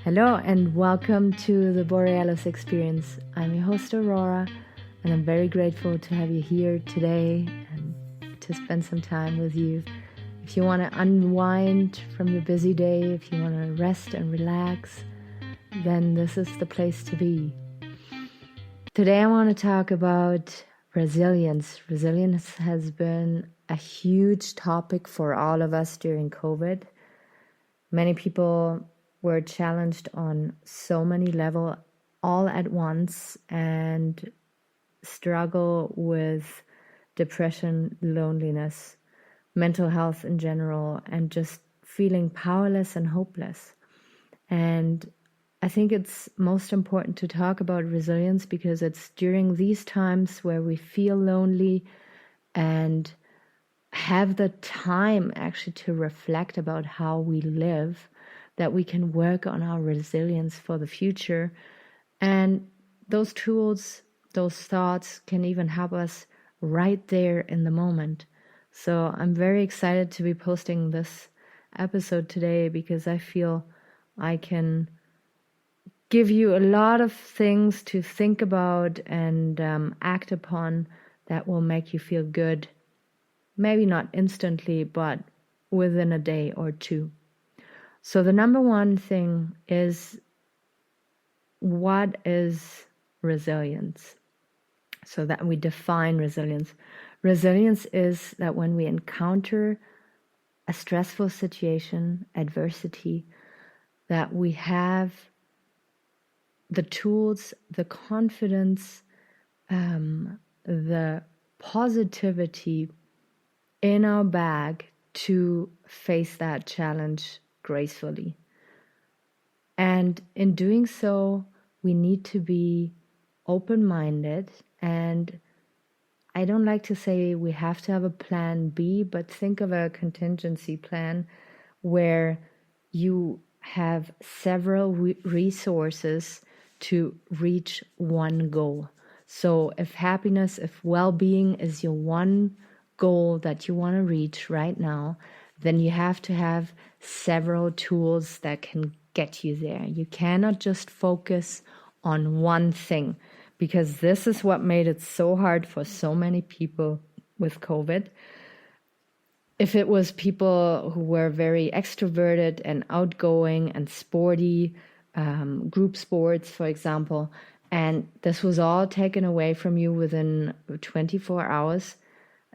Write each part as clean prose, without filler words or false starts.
Hello and welcome to the Borealis Experience. I'm your host Aurora and I'm very grateful to have you here today and to spend some time with you. If you want to unwind from your busy day, if you want to rest and relax, then this is the place to be. Today I want to talk about resilience. Resilience has been a huge topic for all of us during COVID. Many people were challenged on so many levels all at once and struggle with depression, loneliness, mental health in general, and just feeling powerless and hopeless. And I think it's most important to talk about resilience because it's during these times where we feel lonely and have the time actually to reflect about how we live, that we can work on our resilience for the future. And those tools, those thoughts can even help us right there in the moment. So I'm very excited to be posting this episode today because I feel I can give you a lot of things to think about and act upon that will make you feel good. Maybe not instantly, but within a day or two. So the number one thing is, what is resilience? So that we define resilience. Resilience is that when we encounter a stressful situation, adversity, that we have the tools, the confidence, the positivity in our bag to face that challenge gracefully. And in doing so, we need to be open-minded. And I don't like to say we have to have a plan B, but think of a contingency plan where you have several resources to reach one goal. So if happiness, if well-being is your one goal that you want to reach right now, then you have to have several tools that can get you there. You cannot just focus on one thing, because this is what made it so hard for so many people with COVID. If it was people who were very extroverted and outgoing and sporty, group sports, for example, and this was all taken away from you within 24 hours,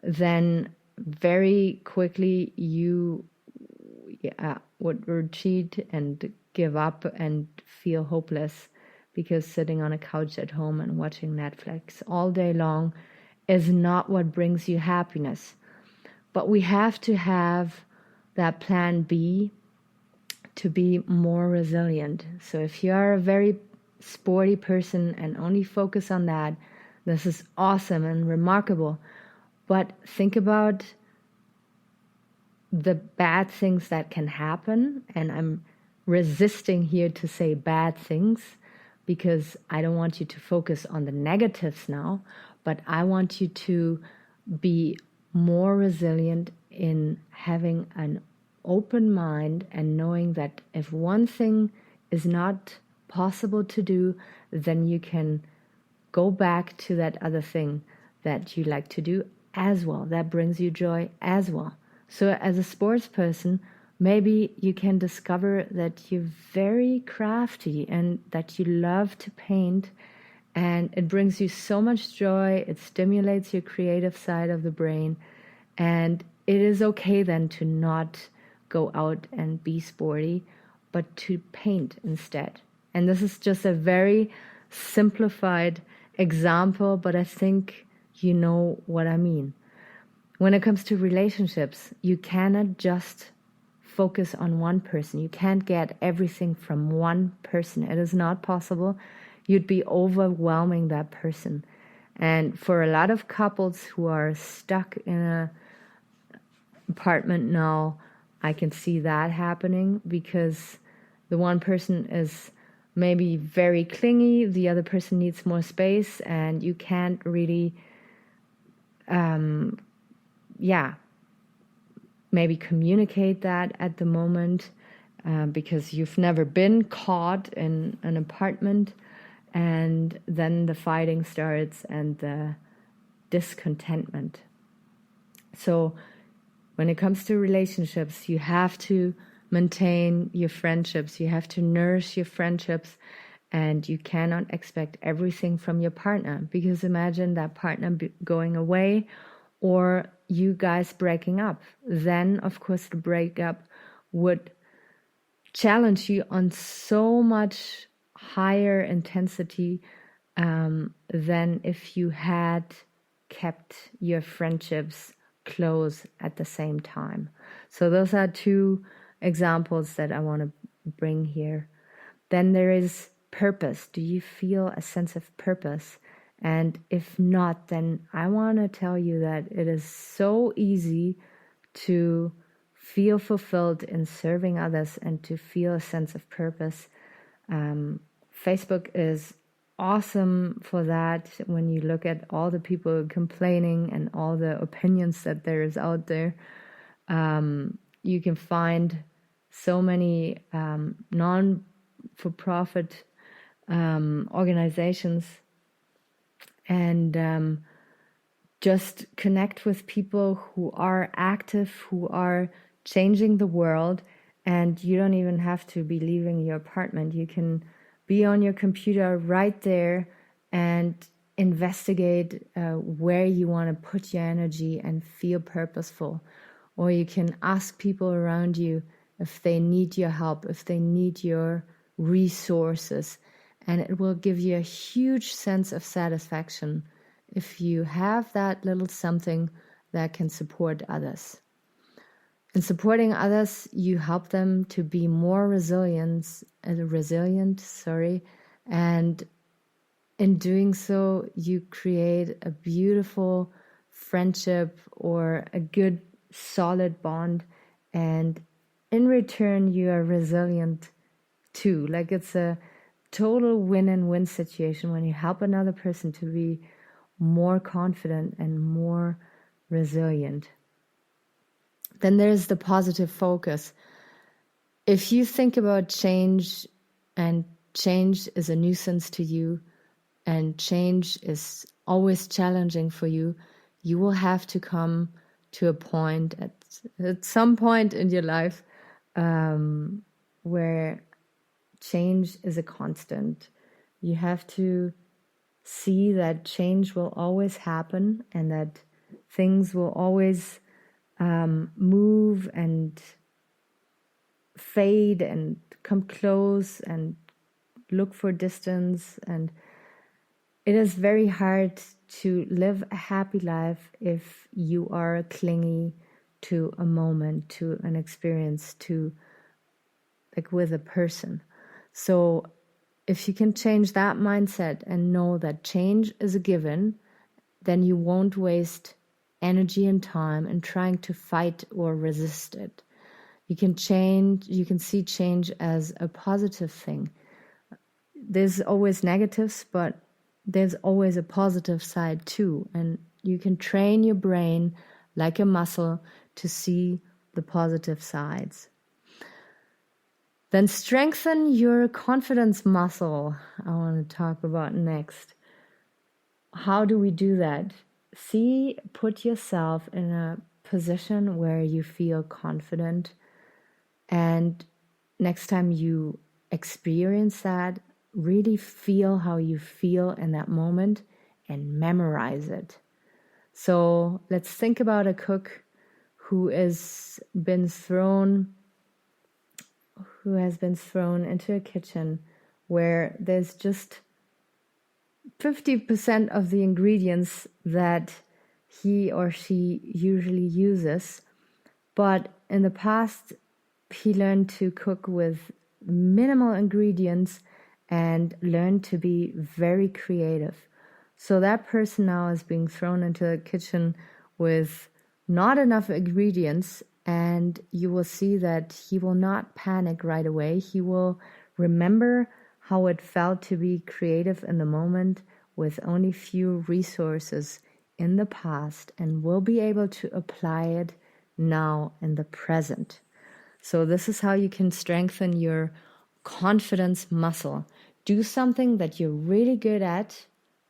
then very quickly you would retreat and give up and feel hopeless, because sitting on a couch at home and watching Netflix all day long is not what brings you happiness. But we have to have that plan B to be more resilient. So if you are a very sporty person and only focus on that, this is awesome and remarkable. But think about the bad things that can happen. And I'm resisting here to say bad things because I don't want you to focus on the negatives now, but I want you to be more resilient in having an open mind and knowing that if one thing is not possible to do, then you can go back to that other thing that you like to do as well, that brings you joy as well. So as a sports person, maybe you can discover that you're very crafty and that you love to paint, and it brings you so much joy. It stimulates your creative side of the brain, and it is okay then to not go out and be sporty, but to paint instead. And this is just a very simplified example, but I think you know what I mean. When it comes to relationships, you cannot just focus on one person. You can't get everything from one person. It is not possible. You'd be overwhelming that person. And for a lot of couples who are stuck in an apartment now, I can see that happening, because the one person is maybe very clingy, the other person needs more space, and you can't really maybe communicate that at the moment. because you've never been caught in an apartment, and then the fighting starts and the discontentment. So when it comes to relationships, you have to maintain your friendships, you have to nourish your friendships, and you cannot expect everything from your partner, because imagine that partner going away or you guys breaking up. Then, of course, the breakup would challenge you on so much higher intensity than if you had kept your friendships close at the same time. So those are two examples that I want to bring here. Then there is purpose. Do you feel a sense of purpose? And if not, then I want to tell you that it is so easy to feel fulfilled in serving others and to feel a sense of purpose. Facebook is awesome for that. When you look at all the people complaining and all the opinions that there is out there, you can find so many non-for-profit organizations, and just connect with people who are active, who are changing the world, and you don't even have to be leaving your apartment. You can be on your computer right there and investigate where you want to put your energy and feel purposeful. Or you can ask people around you if they need your help, if they need your resources, and it will give you a huge sense of satisfaction if you have that little something that can support others. In supporting others, you help them to be more resilient, and in doing so, you create a beautiful friendship or a good, solid bond, and in return, you are resilient too. Like, it's a total win-and-win situation when you help another person to be more confident and more resilient. Then there's the positive focus. If you think about change, and change is a nuisance to you, and change is always challenging for you, you will have to come to a point at some point in your life where change is a constant. You have to see that change will always happen, and that things will always move and fade and come close and look for distance. And it is very hard to live a happy life if you are clingy to a moment, to an experience, to like with a person. So if you can change that mindset and know that change is a given, then you won't waste energy and time in trying to fight or resist it. You can see change as a positive thing. There's always negatives, but there's always a positive side too. And you can train your brain like a muscle to see the positive sides. Then strengthen your confidence muscle. I want to talk about next. How do we do that? Put yourself in a position where you feel confident, and next time you experience that, really feel how you feel in that moment and memorize it. So let's think about a cook who has been thrown into a kitchen where there's just 50% of the ingredients that he or she usually uses, but in the past he learned to cook with minimal ingredients and learned to be very creative. So that person now is being thrown into the kitchen with not enough ingredients, and you will see that he will not panic right away. He will remember how it felt to be creative in the moment with only few resources in the past, and will be able to apply it now in the present. So this is how you can strengthen your confidence muscle. Do something that you're really good at,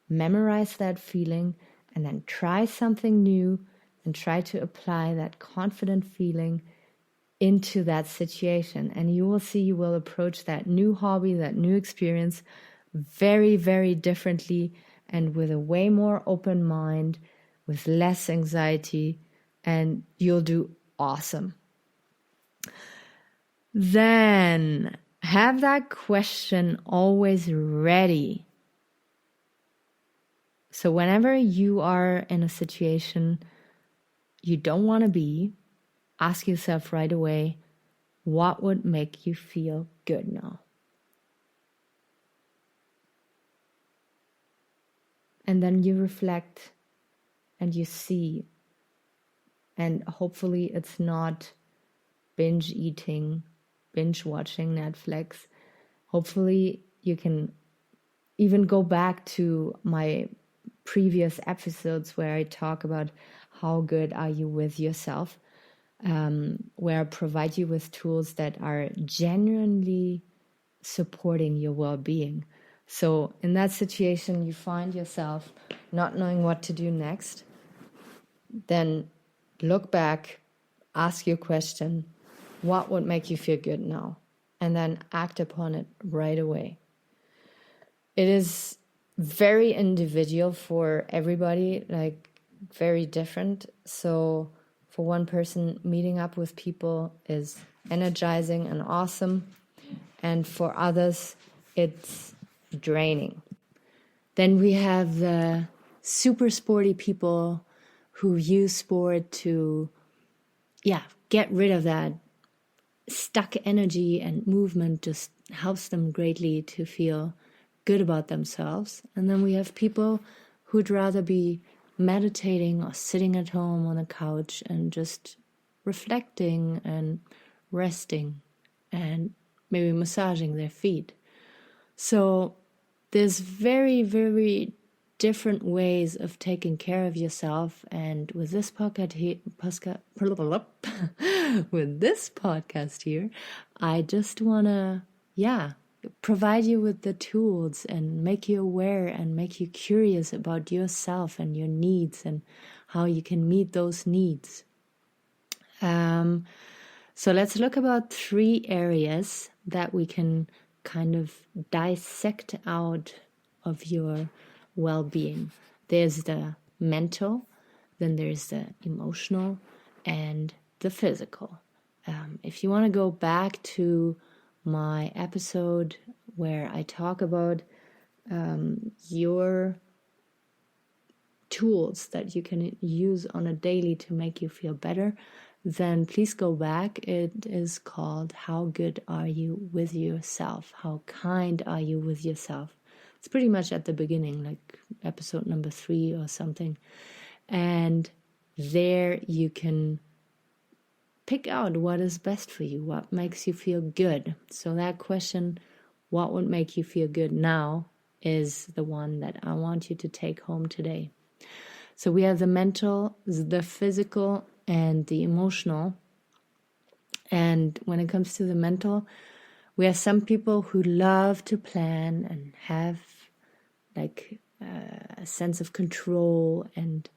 memorize that feeling, and then try something new and try to apply that confident feeling into that situation. And you will see you will approach that new hobby, that new experience very, very differently and with a way more open mind, with less anxiety, and you'll do awesome. Then have that question always ready. So whenever you are in a situation you don't want to be, ask yourself right away, what would make you feel good now? And then you reflect and you see, and hopefully it's not binge eating, binge watching Netflix. Hopefully you can even go back to my previous episodes where I talk about how good are you with yourself, where I provide you with tools that are genuinely supporting your well-being. So in that situation, you find yourself not knowing what to do next, then look back, ask your question, what would make you feel good now? And then act upon it right away. It is very individual for everybody, like very different. So for one person, meeting up with people is energizing and awesome. And for others, it's draining. Then we have the super sporty people who use sport to, get rid of that stuck energy, and movement just helps them greatly to feel good about themselves. And then we have people who'd rather be meditating or sitting at home on a couch and just reflecting and resting and maybe massaging their feet. So there's very, very different ways of taking care of yourself. And with this podcast here, I just want to, provide you with the tools and make you aware and make you curious about yourself and your needs and how you can meet those needs. So let's look about 3 areas that we can kind of dissect out of your well-being. There's the mental, then there's the emotional, and the physical. If you want to go back to my episode where I talk about your tools that you can use on a daily to make you feel better, then please go back. It is called How Good Are You With Yourself? How Kind Are You With Yourself? It's pretty much at the beginning, like episode number 3 or something. And there you can pick out what is best for you, what makes you feel good. So that question, what would make you feel good now, is the one that I want you to take home today. So we have the mental, the physical, and the emotional. And when it comes to the mental, we have some people who love to plan and have like a sense of control and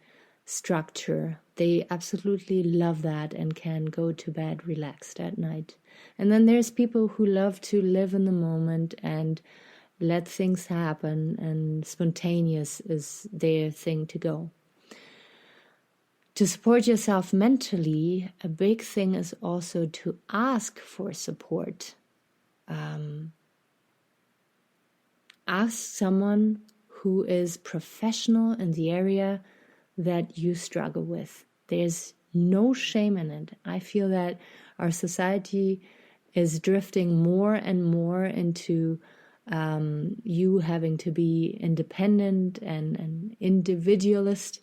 structure. They absolutely love that and can go to bed relaxed at night. And then there's people who love to live in the moment and let things happen, and spontaneous is their thing to go. To support yourself mentally, a big thing is also to ask for support. Ask someone who is professional in the area that you struggle with. There's no shame in it. I feel that our society is drifting more and more into you having to be independent and individualist.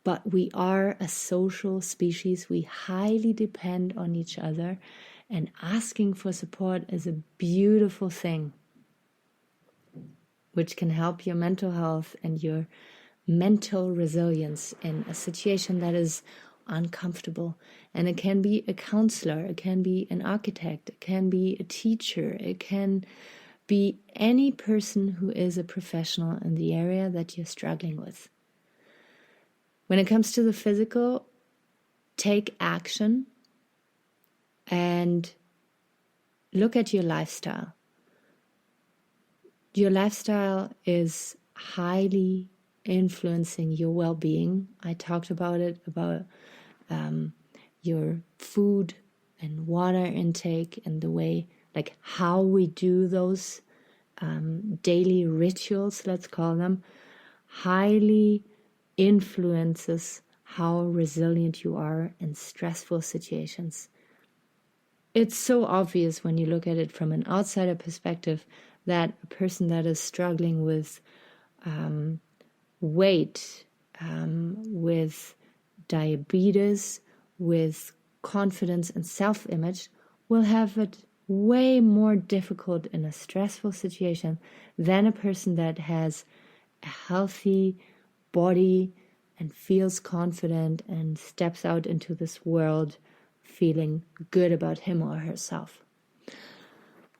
But we are a social species. We highly depend on each other. And asking for support is a beautiful thing, which can help your mental health and your mental resilience in a situation that is uncomfortable. And it can be a counselor, it can be an architect, it can be a teacher, it can be any person who is a professional in the area that you're struggling with. When it comes to the physical, take action and look at your lifestyle. Your lifestyle is highly influencing your well-being. I talked about it, about your food and water intake and the way, like how we do those daily rituals, let's call them, highly influences how resilient you are in stressful situations. It's so obvious when you look at it from an outsider perspective that a person that is struggling with weight, with diabetes, with confidence and self-image will have it way more difficult in a stressful situation than a person that has a healthy body and feels confident and steps out into this world feeling good about him or herself.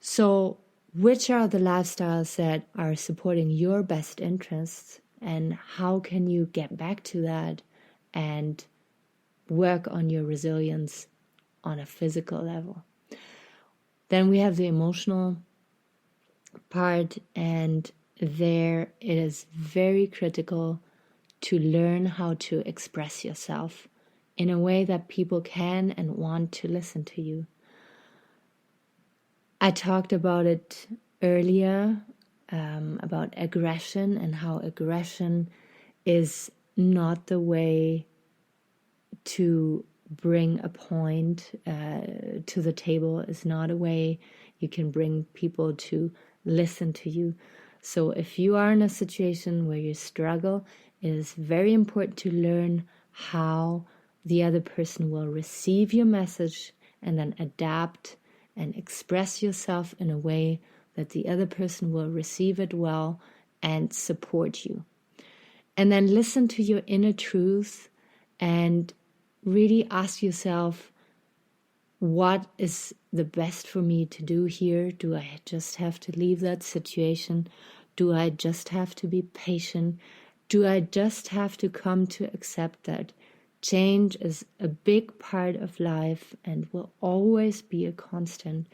So, which are the lifestyles that are supporting your best interests, and how can you get back to that and work on your resilience on a physical level? Then we have the emotional part, and there it is very critical to learn how to express yourself in a way that people can and want to listen to you. I talked about it earlier, about aggression and how aggression is not the way to bring a point to the table, is not a way you can bring people to listen to you. So if you are in a situation where you struggle, it is very important to learn how the other person will receive your message and then adapt and express yourself in a way that the other person will receive it well and support you. And then listen to your inner truth and really ask yourself, what is the best for me to do here? Do I just have to leave that situation? Do I just have to be patient? Do I just have to come to accept that change is a big part of life and will always be a constant?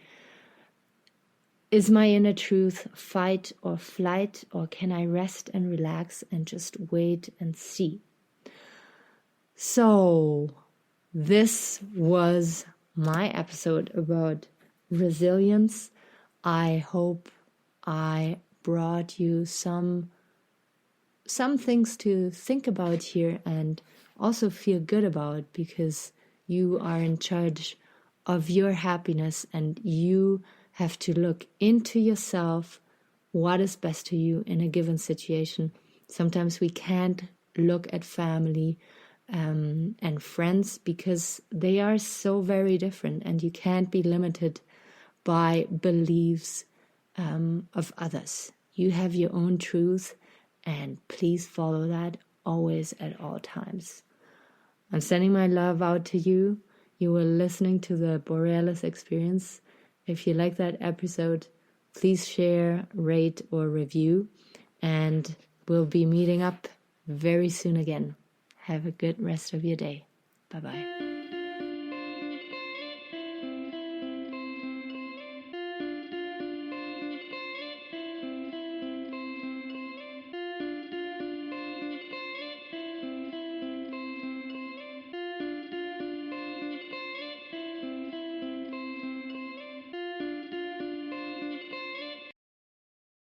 Is my inner truth fight or flight, or can I rest and relax and just wait and see? So, this was my episode about resilience. I hope I brought you some things to think about here and also feel good about, because you are in charge of your happiness and you have to look into yourself, what is best to you in a given situation. Sometimes we can't look at family and friends because they are so very different, and you can't be limited by beliefs of others. You have your own truth, and please follow that always at all times. I'm sending my love out to you. You were listening to the Borealis Experience. If you like that episode, please share, rate, or review, and we'll be meeting up very soon again. Have a good rest of your day. Bye-bye.